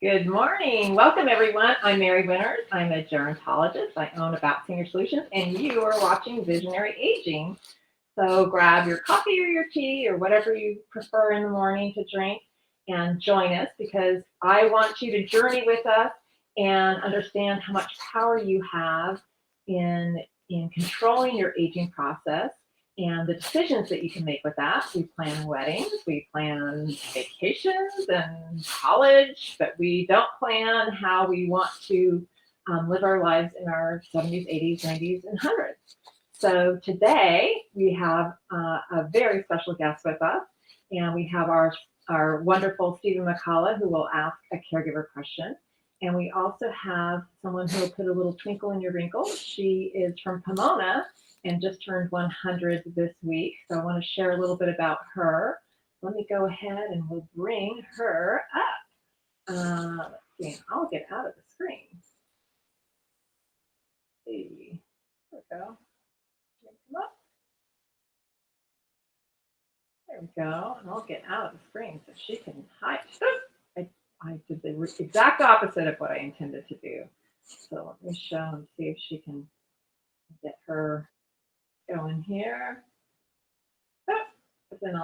Good morning. Welcome, everyone. I'm Mary Winters. I'm a gerontologist. I own About Senior Solutions, and you are watching Visionary Aging. So grab your coffee or your tea or whatever you prefer in the morning to drink and join us because I want you to journey with us and understand how much power you have in controlling your aging process and the decisions that you can make with that. We plan weddings, we plan vacations and college, but we don't plan how we want to live our lives in our 70s, 80s, 90s, and 100s. So today we have a very special guest with us, and we have our wonderful Stephen McCullough who will ask a caregiver question. And we also have someone who will put a little twinkle in your wrinkle. She is from Pomona and just turned 100 this week. So I want to share a little bit about her. Let me go ahead and we'll bring her up. Let's see, I'll get out of the screen. Let's see, there we go. Come up. There we go. And I'll get out of the screen so she can hide. I did the exact opposite of what I intended to do. So let me show and see if she can get her going here. Oh, but then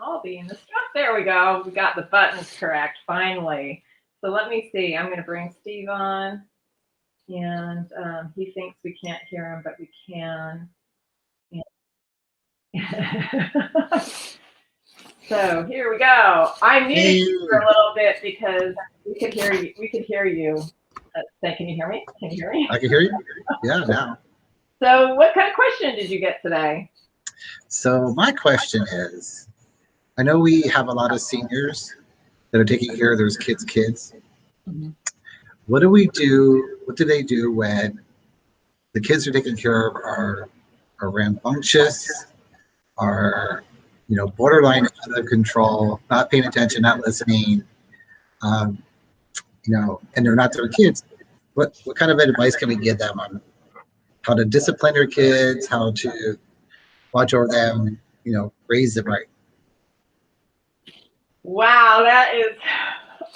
I'll be in the stuff. There we go. We got the buttons correct finally. So let me see. I'm going to bring Steve on, and he thinks we can't hear him, but we can. So here we go. I muted Hey, you for a little bit because we could hear you. We could hear you. Can you hear me? Can you hear me? I can hear you. Yeah, now. So what kind of question did you get today? So my question is, I know we have a lot of seniors that are taking care of those kids. Mhm. What do we do? What do they do when the kids are taken care of are rambunctious, are borderline out of control, not paying attention, not listening, um, and they're not their kids? What kind of advice can we give them on how to discipline their kids, how to watch over them, raise them right? Wow, that is.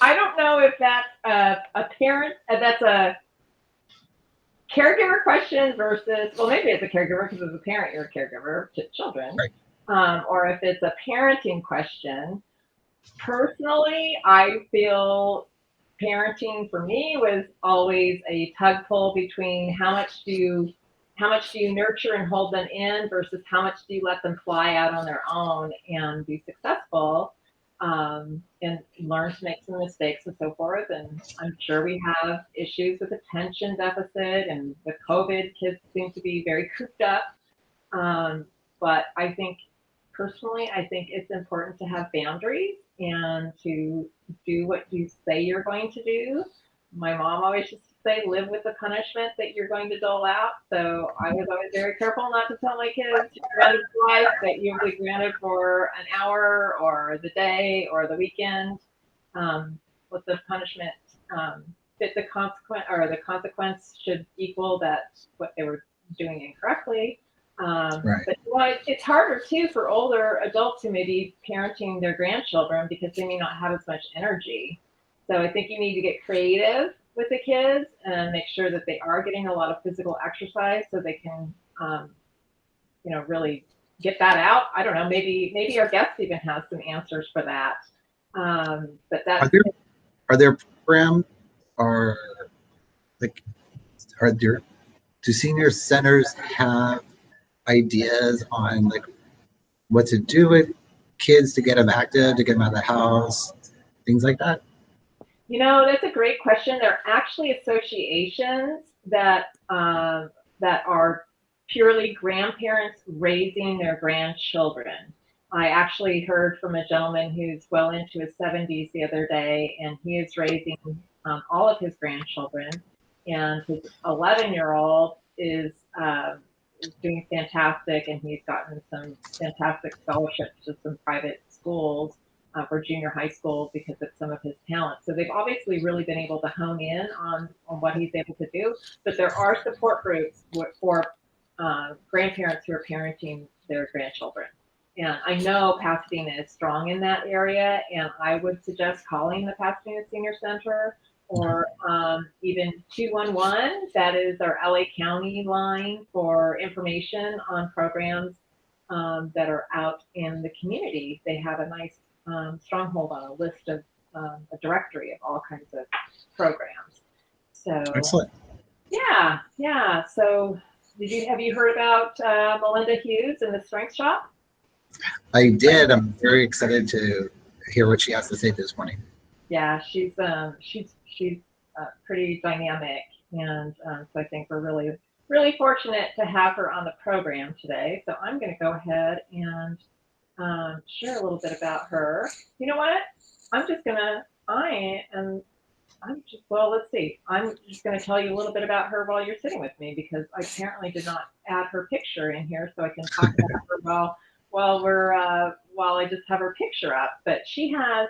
I don't know if that's a parent. That's a caregiver question versus. Well, maybe it's a caregiver because as a parent, you're a caregiver to children, Right. or if it's a parenting question. Personally, I feel parenting for me was always a tug pull between how much do you nurture and hold them in versus how much do you let them fly out on their own and be successful, and learn to make some mistakes and so forth. And I'm sure we have issues with attention deficit, and with COVID, kids seem to be very cooped up. um, but I think personally, I think it's important to have boundaries and to do what you say you're going to do. My mom always used to say, live with the punishment that you're going to dole out. So I was always very careful not to tell my kids, you're granted for life, that you'll be granted for an hour or the day or the weekend. With the punishment, fit the consequence, or the consequence should equal that what they were doing incorrectly. Right. But it's harder too for older adults who may be parenting their grandchildren because they may not have as much energy. So I think you need to get creative with the kids and make sure that they are getting a lot of physical exercise so they can, really get that out. I don't know. Maybe our guest even has some answers for that. But Are that's there are there programs or like are there do senior centers have ideas on like what to do with kids to get them active, to get them out of the house, things like that? That's a great question. There are actually associations that are purely grandparents raising their grandchildren. I actually heard from a gentleman who's well into his 70s the other day, and he is raising all of his grandchildren. And his 11-year-old is doing fantastic, and he's gotten some fantastic scholarships to some private schools for junior high school because of some of his talent. So they've obviously really been able to hone in on what he's able to do. But there are support groups for grandparents who are parenting their grandchildren. And I know Pasadena is strong in that area, and I would suggest calling the Pasadena Senior Center or even 211. That is our LA County line for information on programs that are out in the community. They have a nice stronghold on a list of a directory of all kinds of programs. So Excellent. yeah. So have you heard about Melinda Hughes and the Strength Shop? I did. I'm very excited to hear what she has to say this morning. Yeah, she's pretty dynamic, and so I think we're really fortunate to have her on the program today. So I'm going to go ahead and share a little bit about her. You know what? I'm just gonna. I am. I'm just. Well, let's see. I'm just going to tell you a little bit about her while you're sitting with me because I apparently did not add her picture in here, so I can talk about her while I just have her picture up. But she has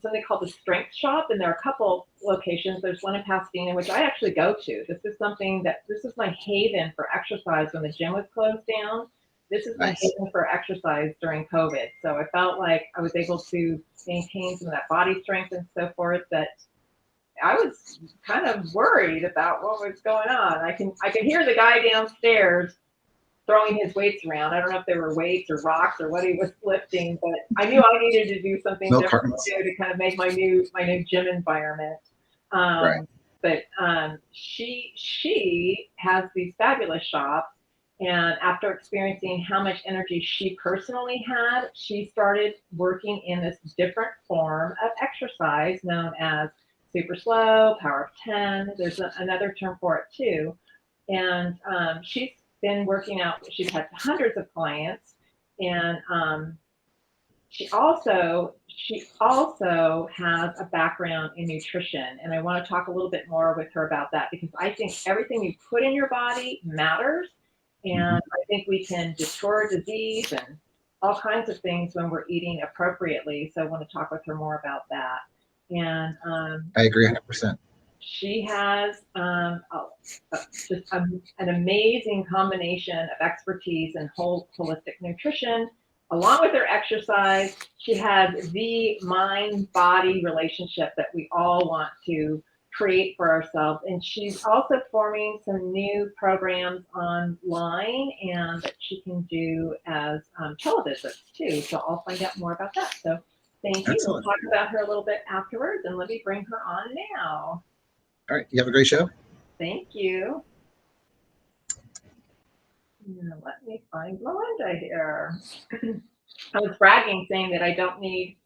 something called the Strength Shop, and there are a couple locations. There's one in Pasadena, which I actually go to. This is my haven for exercise when the gym was closed down. This is my Nice. haven for exercise during COVID. So I felt like I was able to maintain some of that body strength and so forth that I was kind of worried about what was going on. I could hear the guy downstairs throwing his weights around. I don't know if they were weights or rocks or what he was lifting, but I knew I needed to do something Milk different cartons. to kind of make my new gym environment. Right. But she has these fabulous shops, And after experiencing how much energy she personally had, she started working in this different form of exercise known as super slow, power of 10. There's another term for it too. And she's been working out, she's had hundreds of clients. And she also has a background in nutrition, and I want to talk a little bit more with her about that because I think everything you put in your body matters, and I think we can deter disease and all kinds of things when we're eating appropriately. So I want to talk with her more about that. And I agree 100%. she has just an amazing combination of expertise in holistic nutrition. Along with her exercise, she has the mind-body relationship that we all want to create for ourselves. And she's also forming some new programs online and that she can do as televisits too. So I'll find out more about that. So thank you. Excellent. We'll talk about her a little bit afterwards, and let me bring her on now. All right. You have a great show. Thank you. Now, let me find Melinda here. I was bragging saying that I don't need,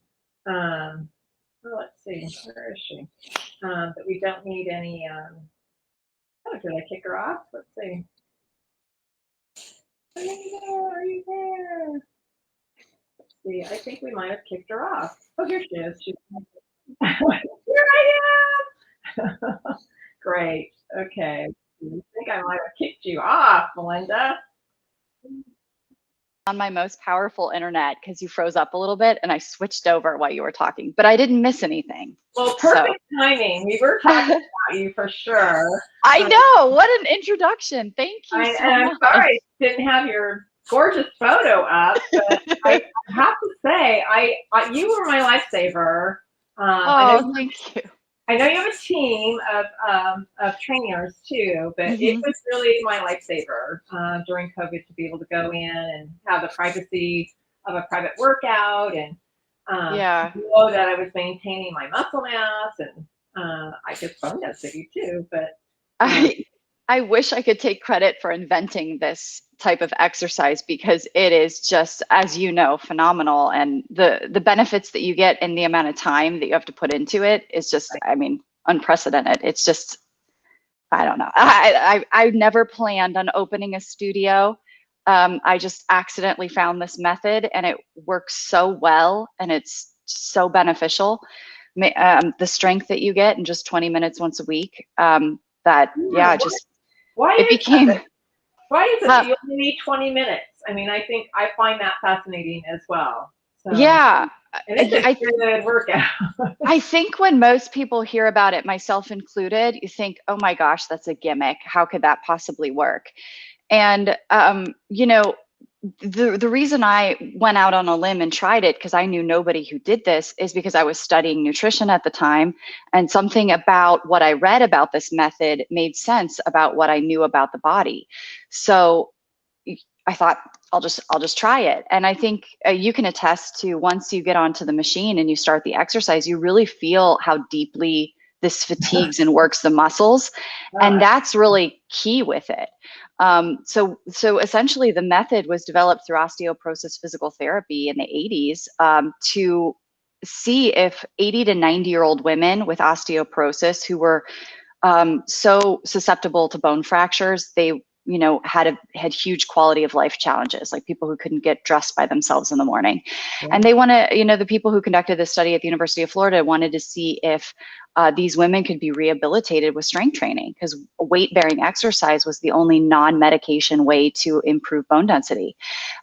let's see, where is she? That we don't need any, oh, did I kick her off? Let's see. Are you there? Let's see, I think we might have kicked her off. Oh, here she is. Here I am. Great. Okay. I think I might have kicked you off, Melinda. On my most powerful internet because you froze up a little bit and I switched over while you were talking, but I didn't miss anything. Well, perfect timing. We were talking about you for sure. I know. What an introduction. Thank you so I'm much. sorry I didn't have your gorgeous photo up, but I have to say, you were my lifesaver. Thank you. I know you have a team of trainers too, but it was really my lifesaver during COVID to be able to go in and have the privacy of a private workout and know that I was maintaining my muscle mass and I guess bone density too. But I wish I could take credit for inventing this type of exercise because it is just, as you know, phenomenal. And the benefits that you get in the amount of time that you have to put into it is just, I mean, unprecedented. It's just, I don't know. I never planned on opening a studio. I just accidentally found this method and it works so well and it's so beneficial. The strength that you get in just 20 minutes once a week, why is it that you only need 20 minutes? I mean, I find that fascinating as well. So, yeah. And it's a good workout. I think when most people hear about it, myself included, you think, oh my gosh, that's a gimmick. How could that possibly work? And, you know, the reason I went out on a limb and tried it, because I knew nobody who did this, is because I was studying nutrition at the time, and something about what I read about this method made sense about what I knew about the body. So I thought I'll just try it. And I think you can attest to, once you get onto the machine and you start the exercise, you really feel how deeply this fatigues and works the muscles. And that's really key with it. So essentially the method was developed through osteoporosis physical therapy in the 80s to see if 80 to 90-year-old women with osteoporosis who were so susceptible to bone fractures, they had huge quality of life challenges, like people who couldn't get dressed by themselves in the morning. Yeah. And they the people who conducted this study at the University of Florida wanted to see if these women could be rehabilitated with strength training, because weight-bearing exercise was the only non-medication way to improve bone density.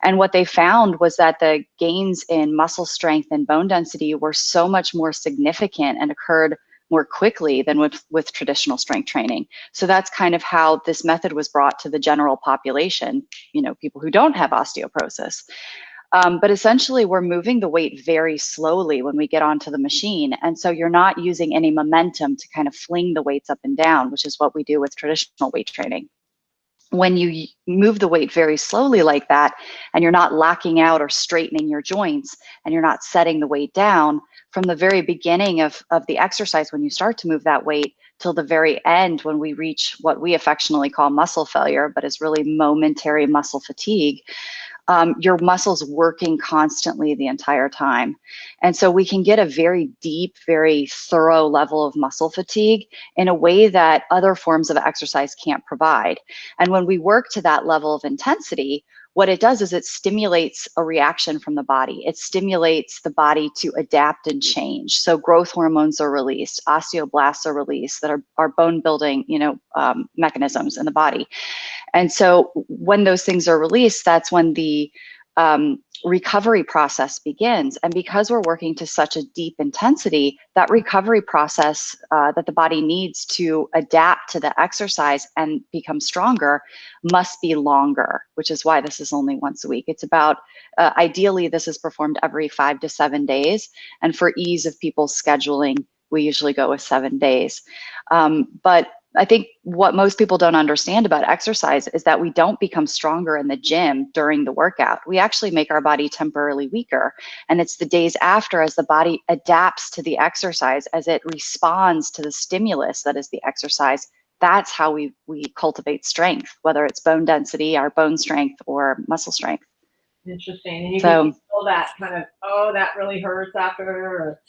And what they found was that the gains in muscle strength and bone density were so much more significant and occurred more quickly than with traditional strength training. So that's kind of how this method was brought to the general population, people who don't have osteoporosis. But essentially, we're moving the weight very slowly when we get onto the machine. And so you're not using any momentum to kind of fling the weights up and down, which is what we do with traditional weight training. When you move the weight very slowly like that, and you're not locking out or straightening your joints, and you're not setting the weight down, from the very beginning of the exercise, when you start to move that weight, till the very end when we reach what we affectionately call muscle failure, but is really momentary muscle fatigue. Your muscles working constantly the entire time. And so we can get a very deep, very thorough level of muscle fatigue in a way that other forms of exercise can't provide. And when we work to that level of intensity, what it does is it stimulates a reaction from the body. It stimulates the body to adapt and change. So growth hormones are released, osteoblasts are released that are bone building, mechanisms in the body. And so when those things are released, that's when the recovery process begins. And because we're working to such a deep intensity, that recovery process that the body needs to adapt to the exercise and become stronger must be longer, which is why this is only once a week. It's about, ideally, this is performed every 5 to 7 days. And for ease of people's scheduling, we usually go with 7 days. But I think what most people don't understand about exercise is that we don't become stronger in the gym during the workout. We actually make our body temporarily weaker. And it's the days after, as the body adapts to the exercise, as it responds to the stimulus that is the exercise, that's how we cultivate strength, whether it's bone density, our bone strength, or muscle strength. Interesting. And you can feel that kind of, oh, that really hurts after, or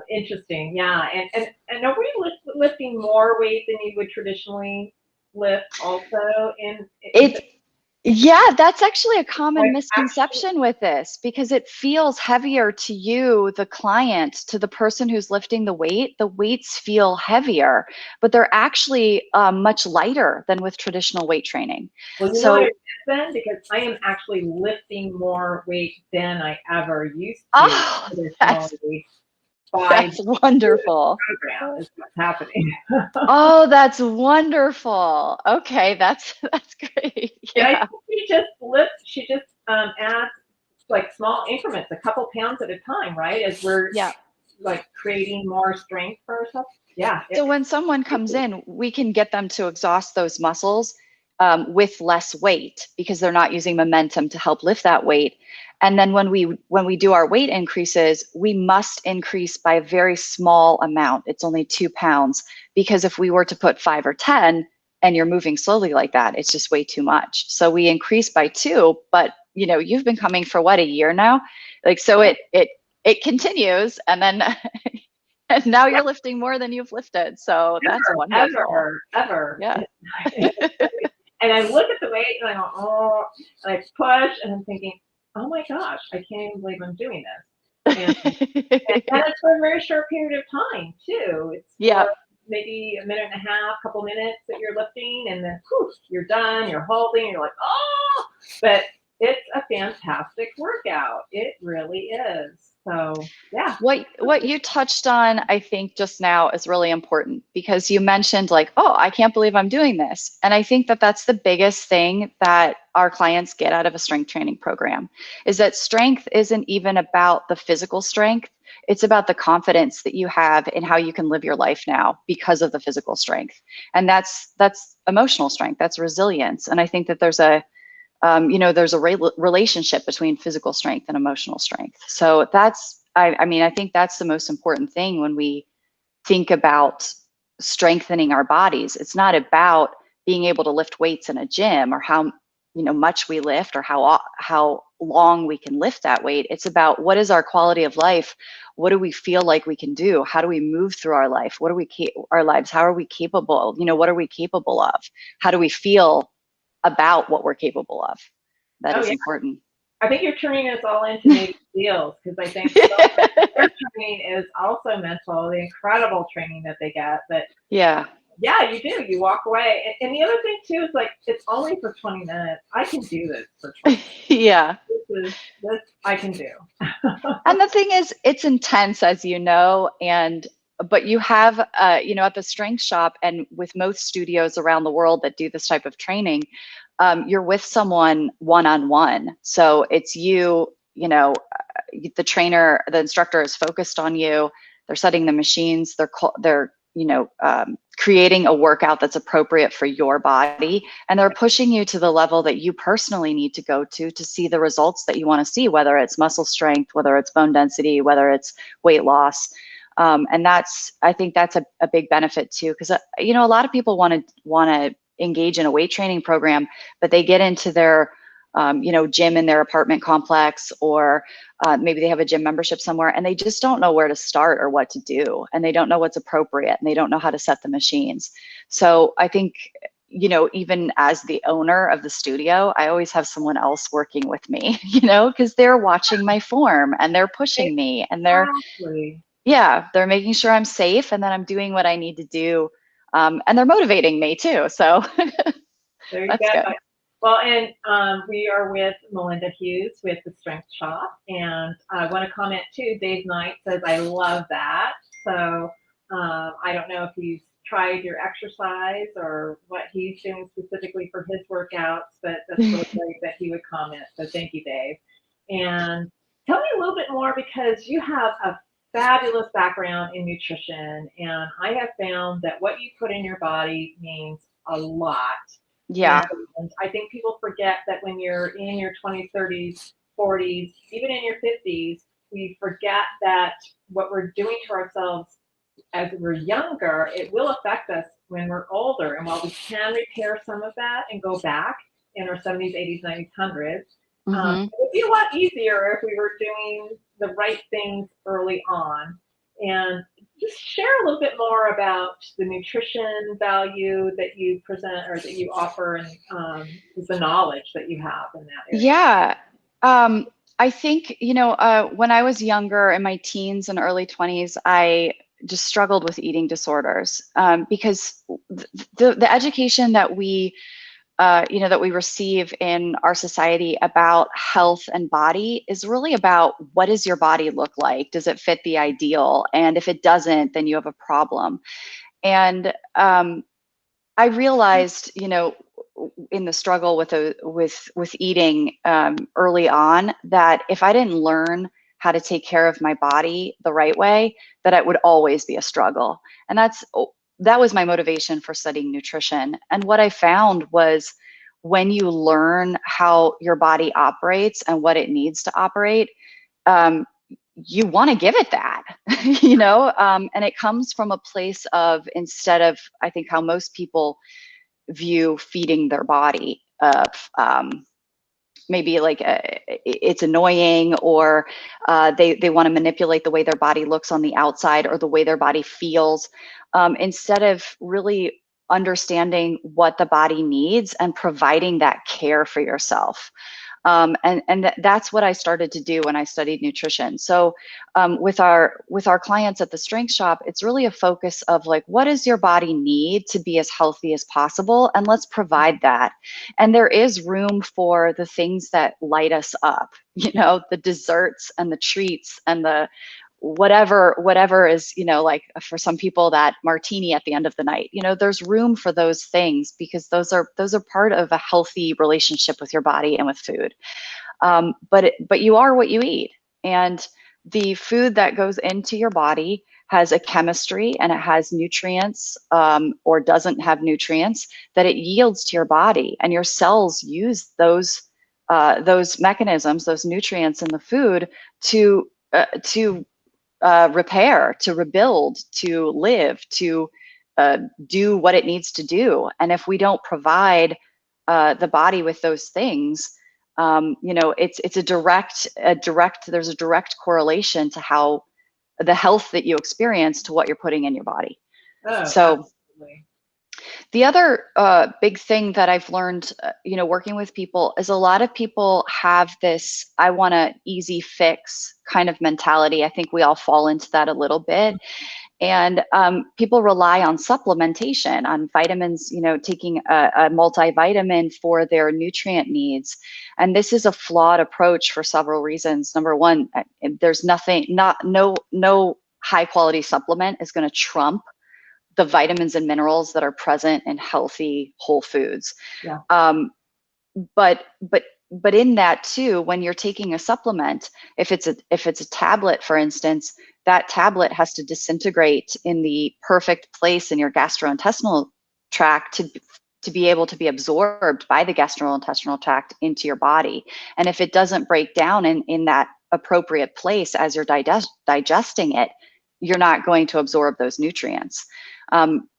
interesting. Yeah. And are we lifting more weight than you would traditionally lift also? Yeah, that's actually a common misconception with this, because it feels heavier to you, the client, to the person who's lifting the weight. The weights feel heavier, but they're actually much lighter than with traditional weight training. Well, you know what it is then? Because I am actually lifting more weight than I ever used to. Oh, that's wonderful. Program is what's happening. Oh, that's wonderful. Okay, that's great. Yeah. And I think she just adds like small increments, a couple pounds at a time, right? As we're like creating more strength for ourselves. Yeah. So when someone comes in, we can get them to exhaust those muscles with less weight, because they're not using momentum to help lift that weight. And then when we do our weight increases, we must increase by a very small amount. It's only 2 pounds, because if we were to put 5 or 10 and you're moving slowly like that, it's just way too much. So we increase by 2, but you've been coming for what, a year now? Like, so it continues, and then and now you're lifting more than you've lifted. So that's wonderful. Ever. Yeah. And I look at the weight and I go, oh, and I push, and I'm thinking, oh my gosh, I can't even believe I'm doing this. And it's for a very short period of time too. It's maybe a minute and a half, couple minutes that you're lifting, and then poof, you're done, you're holding, and you're like, oh, but it's a fantastic workout. It really is. So yeah. What you touched on, I think, just now is really important, because you mentioned like, oh, I can't believe I'm doing this. And I think that that's the biggest thing that our clients get out of a strength training program, is that strength isn't even about the physical strength. It's about the confidence that you have in how you can live your life now because of the physical strength. And that's emotional strength, that's resilience. And I think that there's a relationship between physical strength and emotional strength. So I think that's the most important thing when we think about strengthening our bodies. It's not about being able to lift weights in a gym, or how much we lift, or how long we can lift that weight. It's about, what is our quality of life? What do we feel like we can do? How do we move through our life? Our lives? How are we capable? What are we capable of? How do we feel about what we're capable of? That is important. I think you're turning us all into Navy SEALs, because I think their training is also mental, the incredible training that they get. But yeah, you do. You walk away. And the other thing too is like, it's only for 20 minutes. I can do this for 20 minutes. Yeah. This I can do. And the thing is, it's intense, as you know, but you have, at the strength shop and with most studios around the world that do this type of training, you're with someone one-on-one. So it's the trainer, the instructor is focused on you. They're setting the machines. They're creating a workout that's appropriate for your body. And they're pushing you to the level that you personally need to go to see the results that you want to see, whether it's muscle strength, whether it's bone density, whether it's weight loss. And I think that's a big benefit too, because you know, a lot of people want to engage in a weight training program, but they get into their you know, gym in their apartment complex, or maybe they have a gym membership somewhere, and they just don't know where to start or what to do, and they don't know what's appropriate, and they don't know how to set the machines. So I think, you know, even as the owner of the studio, I always have someone else working with me, you know, because they're watching my form and they're pushing me, and Exactly. yeah, they're making sure I'm safe and that I'm doing what I need to do. And they're motivating me too. So There you that's go. good. Well, and we are with Melinda Hughes with the Strength Shop, and I want to comment too. Dave Knight says, "I love that." So I don't know if he's tried your exercise or what he's doing specifically for his workouts, but that's really great that he would comment. So thank you, Dave. And tell me a little bit more, because you have a fabulous background in nutrition, and I have found that what you put in your body means a lot. Yeah. And I think people forget that when you're in your 20s, 30s, 40s, even in your 50s, we forget that what we're doing to ourselves as we're younger, it will affect us when we're older. And while we can repair some of that and go back in our 70s, 80s, 90s, 100s, Mm-hmm. it would be a lot easier if we were doing the right things early on. And just share a little bit more about the nutrition value that you present or that you offer, and the knowledge that you have in that area. Yeah. I think, you know, when I was younger in my teens and early 20s, I just struggled with eating disorders, because the education that we you know, that we receive in our society about health and body is really about, what does your body look like? Does it fit the ideal? And if it doesn't, then you have a problem. And I realized, you know, in the struggle with eating early on, that if I didn't learn how to take care of my body the right way, that it would always be a struggle. And that was my motivation for studying nutrition. And what I found was, when you learn how your body operates and what it needs to operate, you want to give it that, you know, and it comes from a place of, instead of, I think, how most people view feeding their body of, maybe like it's annoying, or they want to manipulate the way their body looks on the outside, or the way their body feels, instead of really understanding what the body needs and providing that care for yourself. And that's what I started to do when I studied nutrition. So with our clients at the Strength Shop, it's really a focus of, like, what does your body need to be as healthy as possible, and let's provide that. And there is room for the things that light us up, you know, the desserts and the treats and the whatever is, you know, like for some people, that martini at the end of the night, you know, there's room for those things, because those are part of a healthy relationship with your body and with food. But you are what you eat, and the food that goes into your body has a chemistry, and it has nutrients, or doesn't have nutrients, that it yields to your body, and your cells use those mechanisms, those nutrients in the food, to repair, to rebuild, to live, to do what it needs to do. And if we don't provide the body with those things, you know, it's a direct, there's a direct correlation to how the health that you experience to what you're putting in your body. Oh, So absolutely. the other big thing that I've learned, you know, working with people, is a lot of people have this "I want an easy fix" kind of mentality. I think we all fall into that a little bit. And people rely on supplementation, on vitamins, you know, taking a multivitamin for their nutrient needs. And this is a flawed approach for several reasons. Number one, there's no high quality supplement is going to trump the vitamins and minerals that are present in healthy whole foods. Yeah. But in that too, when you're taking a supplement, if it's a tablet, for instance, that tablet has to disintegrate in the perfect place in your gastrointestinal tract to be able to be absorbed by the gastrointestinal tract into your body. And if it doesn't break down in that appropriate place as you're digesting it, you're not going to absorb those nutrients.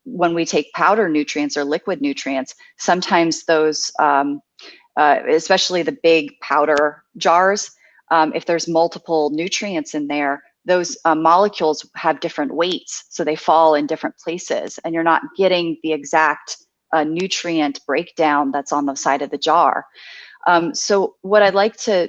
When we take powder nutrients or liquid nutrients, sometimes those, especially the big powder jars, if there's multiple nutrients in there, those molecules have different weights, so they fall in different places, and you're not getting the exact nutrient breakdown that's on the side of the jar. So what I'd like to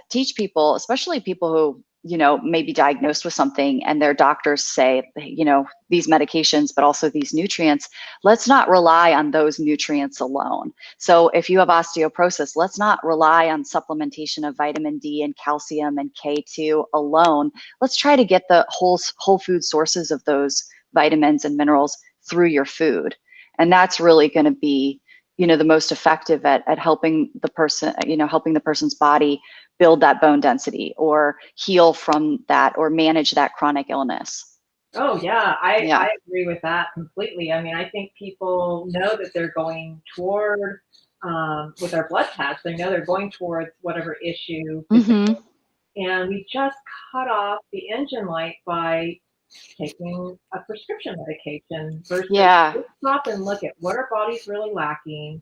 teach people, especially people who, you know, may be diagnosed with something and their doctors say, you know, these medications, but also these nutrients, let's not rely on those nutrients alone. So if you have osteoporosis, let's not rely on supplementation of vitamin D and calcium and K2 alone. Let's try to get the whole food sources of those vitamins and minerals through your food. And that's really going to be, you know, the most effective at helping the person, you know, helping the person's body build that bone density or heal from that or manage that chronic illness. Oh yeah, I agree with that completely. I mean, I think people know that they're going toward, with their blood tests, they know they're going towards whatever issue, Mm-hmm. and we just cut off the engine light by taking a prescription medication versus Yeah. let's stop and look at what our body's really lacking,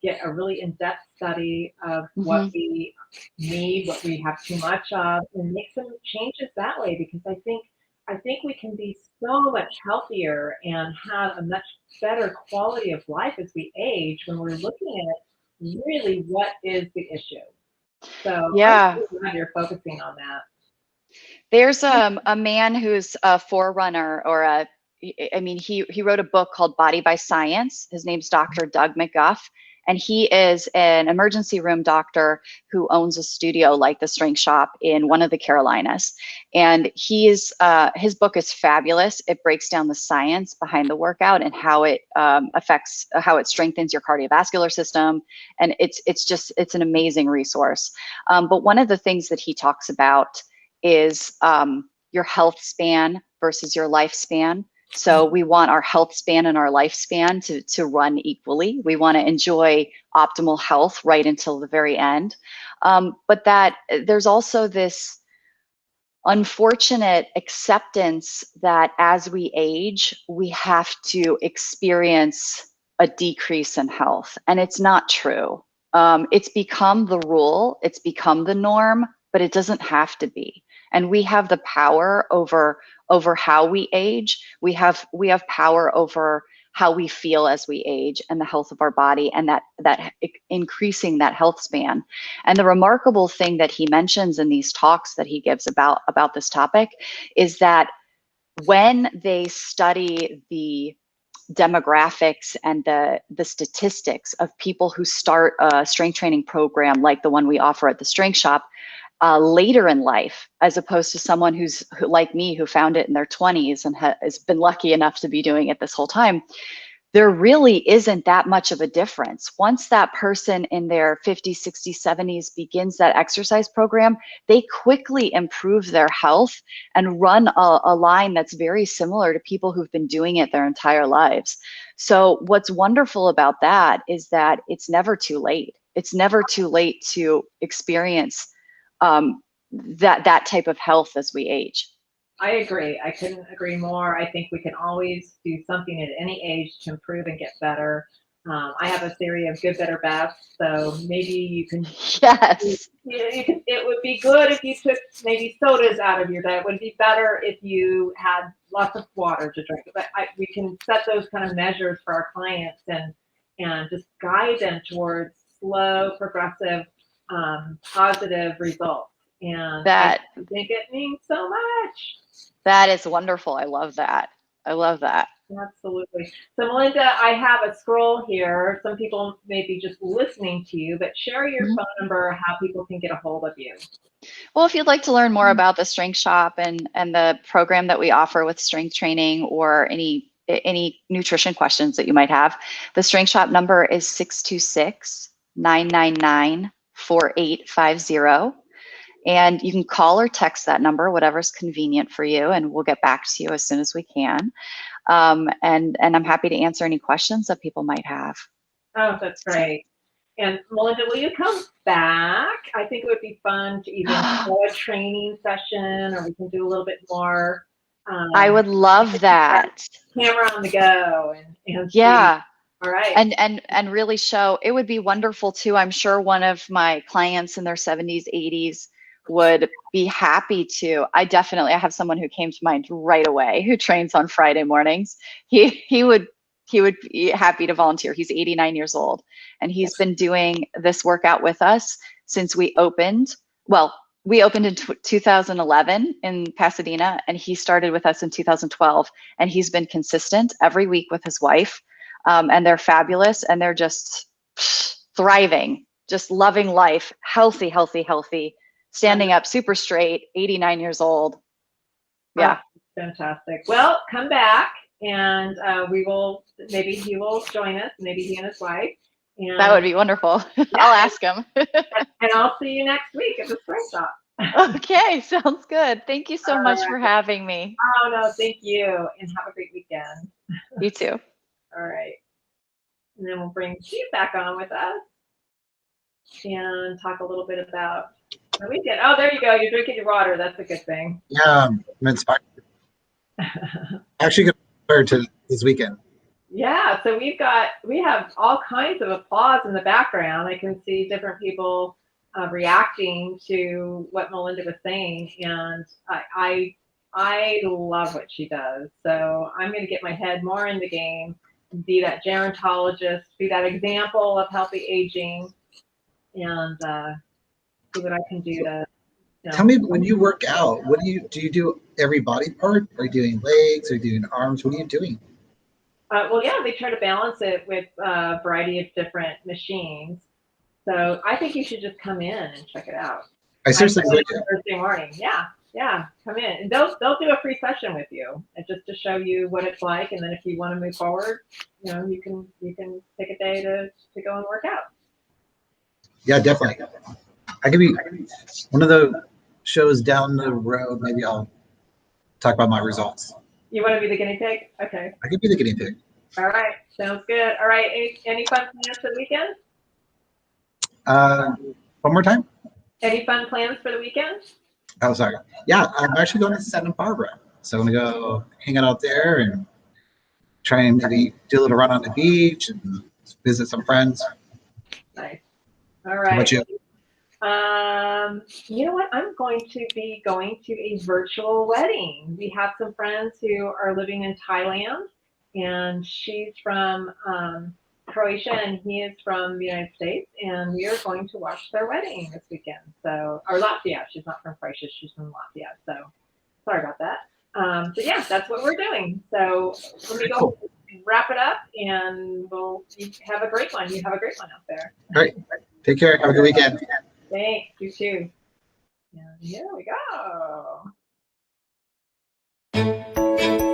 get a really in-depth study of what we need, what we have too much of, and make some changes that way, because I think we can be so much healthier and have a much better quality of life as we age when we're looking at really what is the issue. So Yeah. I'm really glad you're focusing on that. There's a man who's a forerunner, or he wrote a book called Body by Science. His name's Dr. Doug McGuff, and he is an emergency room doctor who owns a studio like the Strength Shop in one of the Carolinas. And his book is fabulous. It breaks down the science behind the workout and how it affects, how it strengthens your cardiovascular system. And it's an amazing resource. But one of the things that he talks about is your health span versus your lifespan. So we want our health span and our lifespan to run equally. We want to enjoy optimal health right until the very end. But that there's also this unfortunate acceptance that as we age, we have to experience a decrease in health. And it's not true. It's become the rule, it's become the norm, but it doesn't have to be. And we have the power over how we age. We have power over how we feel as we age and the health of our body, and that increasing that health span. And the remarkable thing that he mentions in these talks that he gives about this topic is that when they study the demographics and the statistics of people who start a strength training program like the one we offer at the Strength Shop, later in life, as opposed to someone who like me, who found it in their 20s and has been lucky enough to be doing it this whole time, there really isn't that much of a difference. Once that person in their 50s, 60s, 70s begins that exercise program, they quickly improve their health and run a line that's very similar to people who've been doing it their entire lives. So what's wonderful about that is that it's never too late. It's never too late to experience that type of health as we age. I agree. I couldn't agree more. I think we can always do something at any age to improve and get better. I have a theory of good, better, best. So maybe you can. Yes. It would be good if you took maybe sodas out of your diet. It would be better if you had lots of water to drink. But we can set those kind of measures for our clients and just guide them towards slow, progressive, positive results. And that, I think it means so much. That is wonderful. I love that. I love that. Absolutely. So Melinda, I have a scroll here. Some people may be just listening to you, but share your phone number, how people can get a hold of you. Well, if you'd like to learn more about the Strength Shop and the program that we offer with strength training, or any nutrition questions that you might have, the Strength Shop number is 626-999-4850. And you can call or text that number, whatever's convenient for you, and we'll get back to you as soon as we can. And I'm happy to answer any questions that people might have. Oh, that's great. And Melinda, will you come back? I think it would be fun to either do a training session, or we can do a little bit more I would love that. Camera on the go and see. Yeah. All right. And really show. It would be wonderful too. I'm sure one of my clients in their 70s, 80s would be happy to. I have someone who came to mind right away who trains on Friday mornings. He would be happy to volunteer. He's 89 years old and he's been doing this workout with us since we opened. Well, we opened in 2011 in Pasadena, and he started with us in 2012, and he's been consistent every week with his wife. And they're fabulous, and they're just thriving, just loving life, healthy, standing up super straight, 89 years old. Yeah. Oh, fantastic. Well, come back and maybe he will join us, maybe he and his wife. And that would be wonderful. Yeah. I'll ask him. And I'll see you next week at the Spring Shop. Okay, sounds good. Thank you so much for having me. Oh, no, thank you. And have a great weekend. You too. All right. And then we'll bring Steve back on with us and talk a little bit about the weekend. Oh, there you go. You're drinking your water. That's a good thing. Yeah, I'm inspired. Actually, going to this weekend. Yeah, so we have all kinds of applause in the background. I can see different people reacting to what Melinda was saying, and I love what she does. So I'm going to get my head more in the game, be that gerontologist, be that example of healthy aging, and see what I can do to. Tell me, when you work out, what do you do every body part? Are you doing legs? Are you doing arms? What are you doing? Well, yeah, they try to balance it with a variety of different machines. So I think you should just come in and check it out. I seriously would. Thursday morning. Yeah, come in. And they'll do a free session with you, and just to show you what it's like. And then if you want to move forward, you can take a day to go and work out. Yeah, definitely. I could be one of the shows down the road. Maybe I'll talk about my results. You want to be the guinea pig? Okay. I could be the guinea pig. All right. Sounds good. All right. Any fun plans for the weekend? One more time. Any fun plans for the weekend? Oh, sorry. Yeah, I'm actually going to Santa Barbara. So I'm going to go hang out there and try and maybe do a little run on the beach and visit some friends. Nice. All right. How about you? You know what? I'm going to be going to a virtual wedding. We have some friends who are living in Thailand, and she's from Croatia and he is from the United States, and we are going to watch their wedding this weekend. So, or Latvia. She's not from Croatia. She's from Latvia. So, sorry about that. So yeah, that's what we're doing. So let me go wrap it up, and you have a great one. You have a great one out there. All right. Take care. Have a good weekend. Thanks. You too. And here we go.